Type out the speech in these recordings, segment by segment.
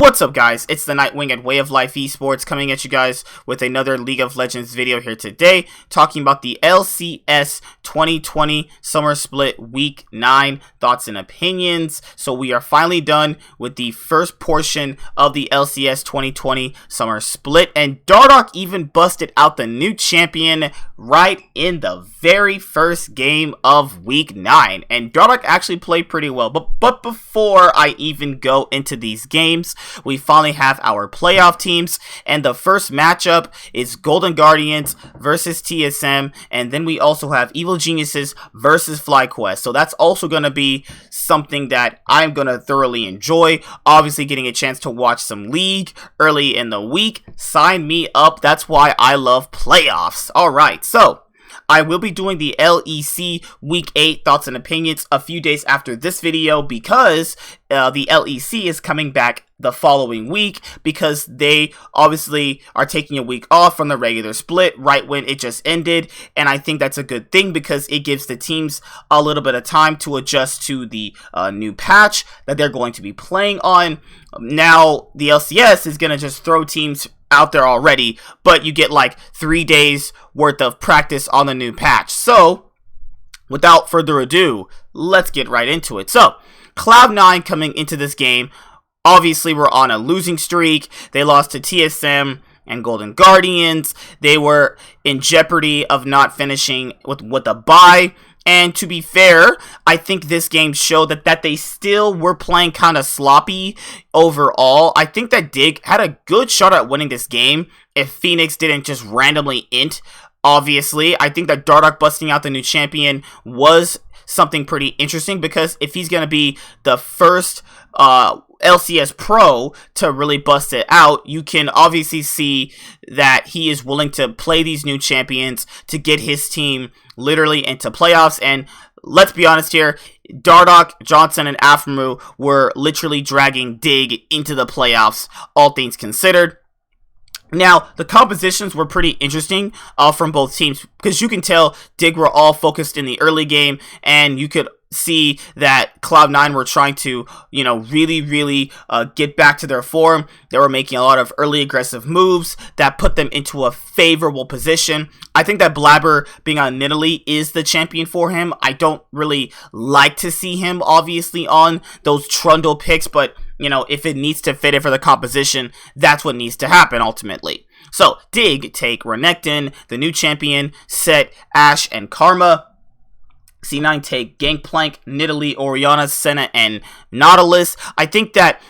What's up, guys? It's the Nightwing at Way of Life Esports coming at you guys with another League of Legends video here today, talking about the LCS 2020 Summer Split Week 9 thoughts and opinions. So we are finally done with the first portion of the LCS 2020 Summer Split, and Dardoch even busted out the new champion right in the very first game of Week 9, and Dardoch actually played pretty well. But before I even go into these games, we finally have our playoff teams, and the first matchup is Golden Guardians versus TSM, and then we also have Evil Geniuses versus FlyQuest. So that's also going to be something that I'm going to thoroughly enjoy. Obviously, getting a chance to watch some League early in the week. Sign me up. That's why I love playoffs. Alright, so I will be doing the LEC Week 8 thoughts and opinions a few days after this video, because the LEC is coming back the following week, because they obviously are taking a week off from the regular split right when it just ended, and I think that's a good thing because it gives the teams a little bit of time to adjust to the new patch that they're going to be playing on. Now the LCS is going to just throw teams out there already, but you get like 3 days worth of practice on the new patch. So without further ado, let's get right into it. So Cloud9 coming into this game, obviously we're on a losing streak. They lost to TSM and Golden Guardians. They were in jeopardy of not finishing with a bye. And to be fair, I think this game showed that they still were playing kind of sloppy overall. I think that Dig had a good shot at winning this game if Phoenix didn't just randomly int. Obviously, I think that Dardoch busting out the new champion was something pretty interesting, because if he's going to be the first LCS pro to really bust it out, you can obviously see that he is willing to play these new champions to get his team literally into playoffs. And let's be honest here, Dardoch, Johnson, and Afmaru were literally dragging Dig into the playoffs, all things considered. Now, the compositions were pretty interesting from both teams, because you can tell Dig were all focused in the early game, and you could see that Cloud9 were trying to, really get back to their form. They were making a lot of early aggressive moves that put them into a favorable position. I think that Blabber being on Nidalee is the champion for him. I don't really like to see him, obviously, on those Trundle picks, but if it needs to fit it for the composition, that's what needs to happen ultimately. So, Dig take Renekton, the new champion, Set, Ashe, and Karma. C9 take Gangplank, Nidalee, Orianna, Senna, and Nautilus. I think that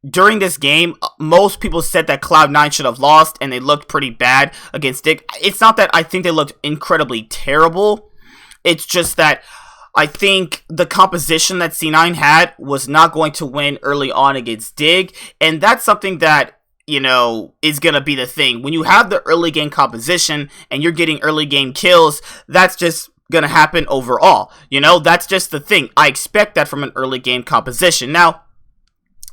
during this game, most people said that Cloud9 should have lost, and they looked pretty bad against Dig. It's not that I think they looked incredibly terrible. It's just that I think the composition that C9 had was not going to win early on against Dig, and that's something that is going to be the thing. When you have the early game composition and you're getting early game kills, that's just going to happen overall. That's just the thing. I expect that from an early game composition. Now,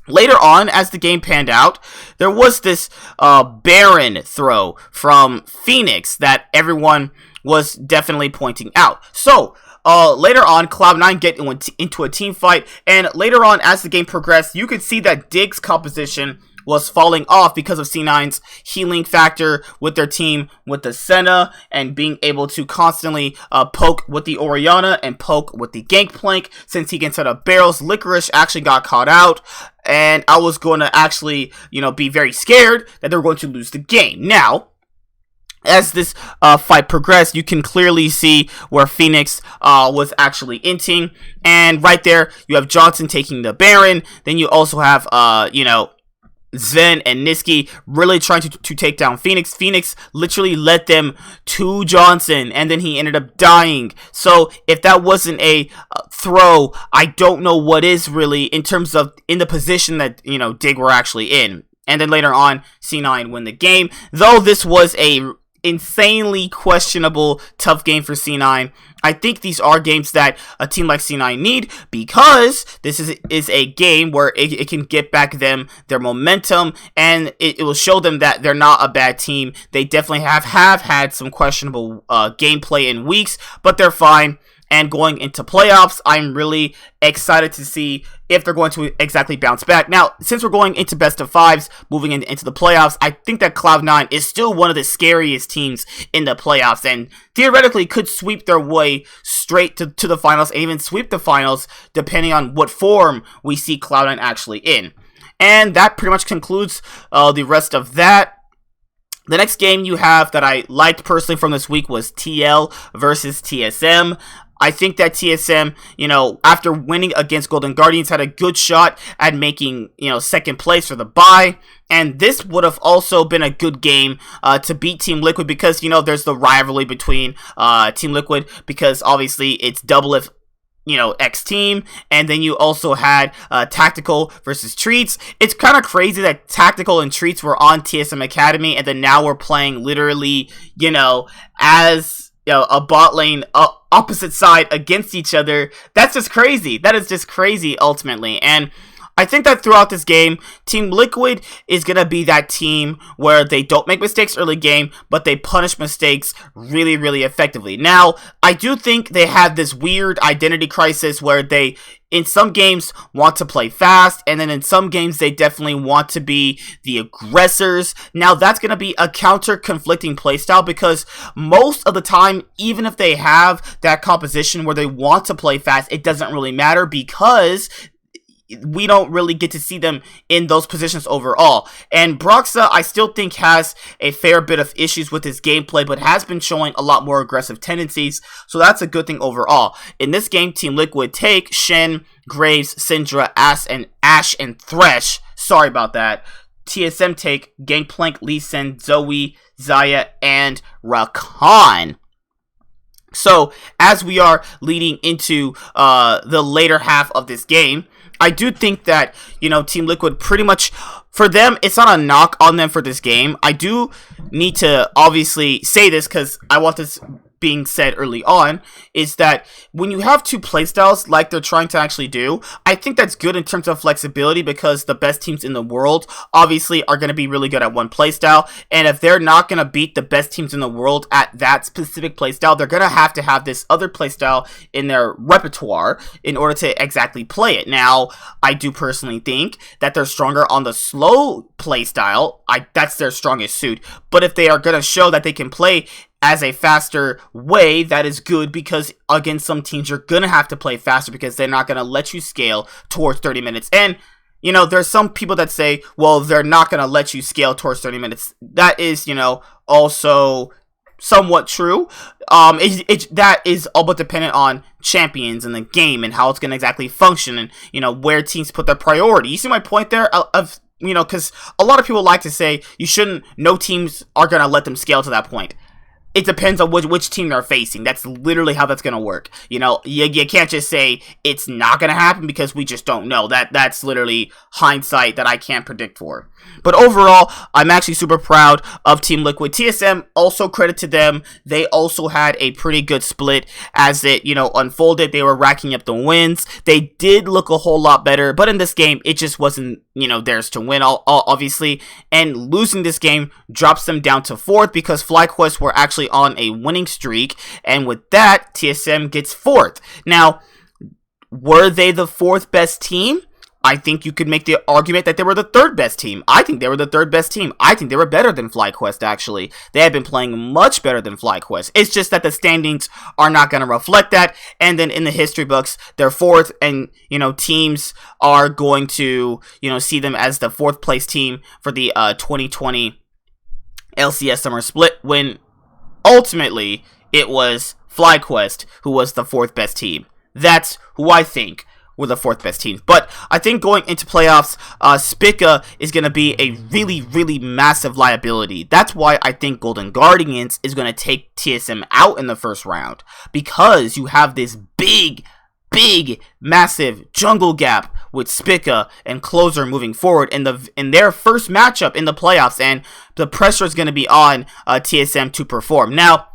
later on, as the game panned out, there was this Baron throw from Phoenix that everyone was definitely pointing out. So, later on, Cloud9 get into a team fight, and later on, as the game progressed, you could see that Dig's composition was falling off because of C9's healing factor with their team, with the Senna, and being able to constantly poke with the Orianna and poke with the Gangplank, since he can set up barrels. Licorice actually got caught out, and I was going to actually, be very scared that they were going to lose the game. Now, as this fight progressed, you can clearly see where Phoenix was actually inting, and right there, you have Johnson taking the Baron. Then you also have, Zen and Niski really trying to take down Phoenix. Phoenix literally led them to Johnson, and then he ended up dying. So if that wasn't a throw, I don't know what is really, in terms of in the position that Dig were actually in. And then later on, C9 win the game, though this was a insanely questionable tough game for C9. I think these are games that a team like C9 need, because this is a game where it can get back their momentum, and it will show them that they're not a bad team. They definitely have had some questionable gameplay in weeks, but they're fine. And going into playoffs, I'm really excited to see if they're going to exactly bounce back. Now, since we're going into best of fives, moving into the playoffs, I think that Cloud9 is still one of the scariest teams in the playoffs, and theoretically could sweep their way straight to the finals, and even sweep the finals, depending on what form we see Cloud9 actually in. And that pretty much concludes the rest of that. The next game you have that I liked personally from this week was TL versus TSM. I think that TSM, after winning against Golden Guardians, had a good shot at making, second place for the bye. And this would have also been a good game to beat Team Liquid because, there's the rivalry between Team Liquid because obviously it's double if X team, and then you also had Tactical versus Treats. It's kind of crazy that Tactical and Treats were on TSM Academy, and then now we're playing literally, as a bot lane opposite side against each other. That's just crazy. That is just crazy ultimately. And I think that throughout this game, Team Liquid is going to be that team where they don't make mistakes early game, but they punish mistakes really, really effectively. Now, I do think they have this weird identity crisis where they, in some games, want to play fast, and then in some games, they definitely want to be the aggressors. Now, that's going to be a counter-conflicting playstyle because most of the time, even if they have that composition where they want to play fast, it doesn't really matter because we don't really get to see them in those positions overall. And Broxa, I still think, has a fair bit of issues with his gameplay, but has been showing a lot more aggressive tendencies, so that's a good thing overall. In this game, Team Liquid take Shen, Graves, Syndra, Ashe, and Thresh. Sorry about that. TSM take Gangplank, Lee Sin, Zoe, Xayah, and Rakan. So, as we are leading into the later half of this game, I do think that, Team Liquid pretty much, for them, it's not a knock on them for this game. I do need to obviously say this because I want this being said early on, is that when you have two playstyles like they're trying to actually do, I think that's good in terms of flexibility because the best teams in the world obviously are going to be really good at one playstyle, and if they're not going to beat the best teams in the world at that specific playstyle, they're going to have this other playstyle in their repertoire in order to exactly play it. Now, I do personally think that they're stronger on the slow playstyle. That's their strongest suit, but if they are going to show that they can play as a faster way, that is good because against some teams you're gonna have to play faster because they're not gonna let you scale towards 30 minutes. And there's some people that say, well, they're not gonna let you scale towards 30 minutes. That is also somewhat true. That is all but dependent on champions in the game and how it's gonna exactly function and where teams put their priority. You see my point there of because a lot of people like to say no teams are gonna let them scale to that point. It depends on which team they're facing. That's literally how that's going to work. You can't just say it's not going to happen because we just don't know. That's literally hindsight that I can't predict for. But overall, I'm actually super proud of Team Liquid. TSM, also credit to them. They also had a pretty good split as it, unfolded. They were racking up the wins. They did look a whole lot better, but in this game, it just wasn't, theirs to win, obviously. And losing this game drops them down to 4th because FlyQuest were actually on a winning streak. And with that, TSM gets 4th. Now, were they the 4th best team? I think you could make the argument that they were the 3rd best team. I think they were the 3rd best team. I think they were better than FlyQuest, actually. They have been playing much better than FlyQuest. It's just that the standings are not going to reflect that. And then in the history books, they're 4th. And, teams are going to, see them as the 4th place team for the 2020 LCS Summer Split, when ultimately it was FlyQuest who was the 4th best team. That's who I think were the 4th best team. But I think going into playoffs, Spica is going to be a really, really massive liability. That's why I think Golden Guardians is going to take TSM out in the first round, because you have this big, massive jungle gap with Spica and Closer moving forward in their first matchup in the playoffs, and the pressure is going to be on TSM to perform. Now,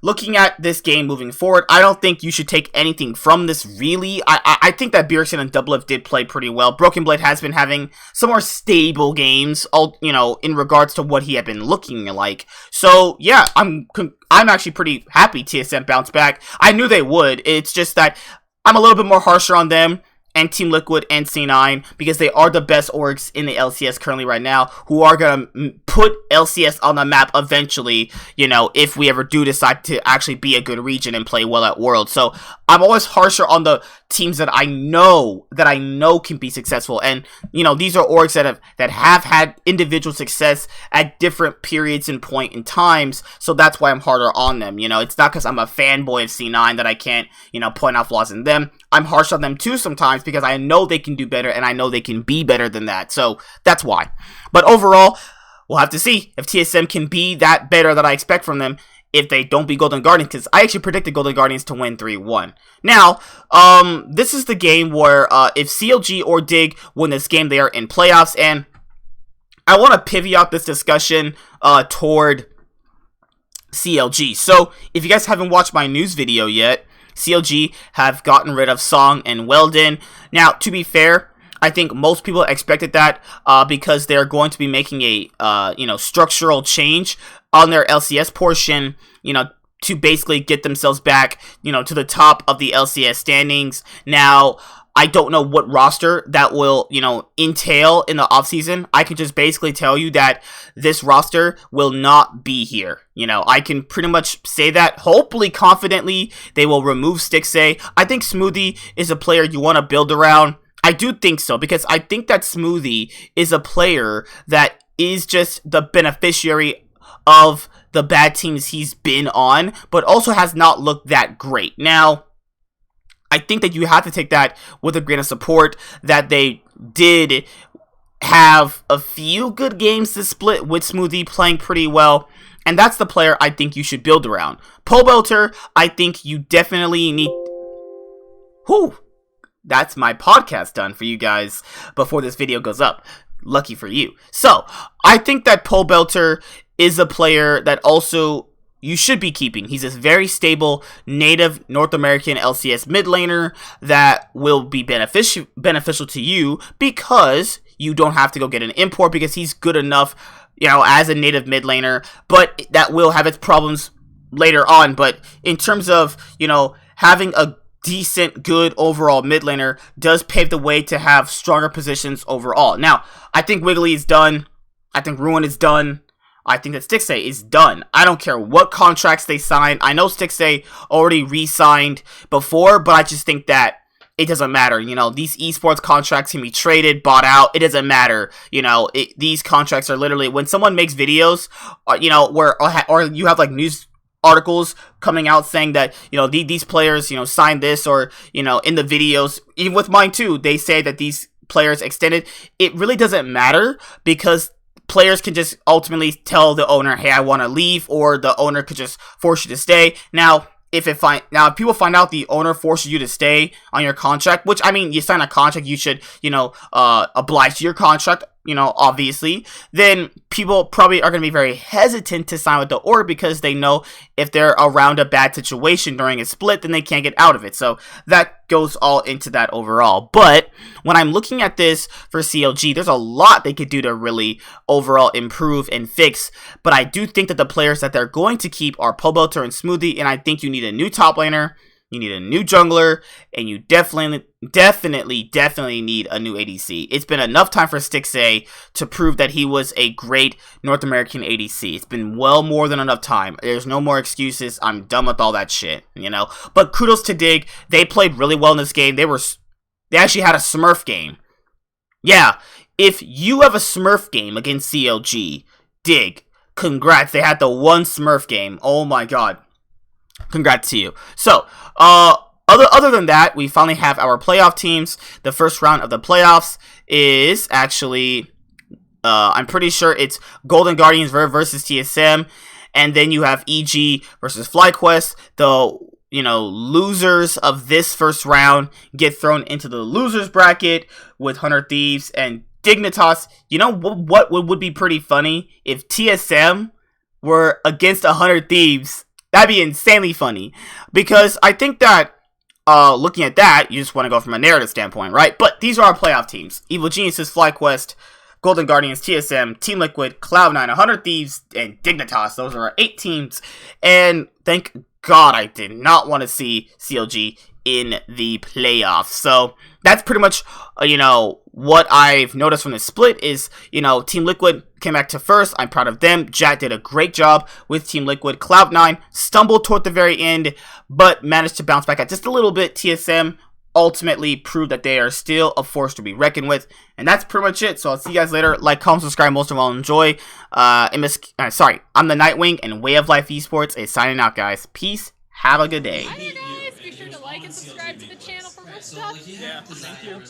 looking at this game moving forward, I don't think you should take anything from this, really. I think that Bjergsen and Doublelift did play pretty well. Broken Blade has been having some more stable games, in regards to what he had been looking like. So, yeah, I'm actually pretty happy TSM bounced back. I knew they would. It's just that I'm a little bit more harsher on them and Team Liquid and C9 because they are the best orgs in the LCS currently right now, who are going to put LCS on the map eventually, if we ever do decide to actually be a good region and play well at Worlds. So I'm always harsher on the teams that I know can be successful. And, these are orgs that have had individual success at different periods and point in times. So that's why I'm harder on them. It's not because I'm a fanboy of C9 that I can't, point out flaws in them. I'm harsh on them too sometimes because I know they can do better and I know they can be better than that. So that's why. But overall, we'll have to see if TSM can be that better that I expect from them if they don't beat Golden Guardians, because I actually predicted Golden Guardians to win 3-1. Now, this is the game where if CLG or Dig win this game, they are in playoffs, and I want to pivot out this discussion toward CLG. So, if you guys haven't watched my news video yet, CLG have gotten rid of Song and Weldon. Now, to be fair, I think most people expected that because they're going to be making a structural change on their LCS portion, to basically get themselves back, to the top of the LCS standings. Now, I don't know what roster that will, entail in the offseason. I can just basically tell you that this roster will not be here. I can pretty much say that, hopefully confidently, they will remove Stixxay. I think Smoothie is a player you want to build around. I do think so, because I think that Smoothie is a player that is just the beneficiary of the bad teams he's been on, but also has not looked that great. Now, I think that you have to take that with a grain of support, that they did have a few good games to split with Smoothie playing pretty well, and that's the player I think you should build around. Pole Belter, I think you definitely need... Whew! That's my podcast done for you guys before this video goes up. Lucky for you. So, I think that Pole Belter is a player that also you should be keeping. He's a very stable native North American LCS mid laner that will be beneficial to you because you don't have to go get an import, because he's good enough, as a native mid laner, but that will have its problems later on. But in terms of, having a decent, good overall mid laner does pave the way to have stronger positions overall. Now, I think Wiggly is done. I think Ruin is done. I think that Stixxay is done. I don't care what contracts they sign. I know Stixxay already re-signed before, but I just think that it doesn't matter. These esports contracts can be traded, bought out. It doesn't matter. These contracts are literally, when someone makes videos, or you have like news articles coming out saying that, these players, signed this, or, in the videos, even with mine too, they say that these players extended. It really doesn't matter, because players can just ultimately tell the owner, hey, I want to leave, or the owner could just force you to stay. Now, if people find out the owner forces you to stay on your contract, which, I mean, you sign a contract, you should, oblige to your contract, obviously, then people probably are going to be very hesitant to sign with the org, because they know if they're around a bad situation during a split, then they can't get out of it. So that goes all into that overall. But when I'm looking at this for CLG, there's a lot they could do to really overall improve and fix. But I do think that the players that they're going to keep are Pole Belter and Smoothie, and I think you need a new top laner, you need a new jungler, and you definitely need a new ADC. It's been enough time for Stixxay to prove that he was a great North American ADC. It's been well more than enough time. There's no more excuses. I'm done with all that shit, But kudos to Dig. They played really well in this game. They actually had a Smurf game. Yeah, if you have a Smurf game against CLG, Dig, congrats. They had the one Smurf game. Oh my god. Congrats to you. So, other than that, we finally have our playoff teams. The first round of the playoffs is actually, I'm pretty sure it's Golden Guardians versus TSM, and then you have EG versus FlyQuest. The losers of this first round get thrown into the losers bracket with 100 Thieves and Dignitas. What would be pretty funny if TSM were against 100 Thieves That'd be insanely funny. Because I think that, looking at that, you just want to go from a narrative standpoint, right? But these are our playoff teams. Evil Geniuses, FlyQuest, Golden Guardians, TSM, Team Liquid, Cloud9, 100 Thieves, and Dignitas. Those are our 8 teams. And thank God I did not want to see CLG in the playoffs. So that's pretty much, what I've noticed from this split is, Team Liquid came back to first. I'm proud of them. Jat did a great job with Team Liquid. Cloud9 stumbled toward the very end, but managed to bounce back at just a little bit. TSM ultimately proved that they are still a force to be reckoned with. And that's pretty much it. So I'll see you guys later. Like, comment, subscribe, most of all, enjoy. I'm the Nightwing, and Way of Life Esports is signing out, guys. Peace. Have a good day. Hi there, guys. Be sure to like and subscribe to the channel for more stuff. Yeah, thank you.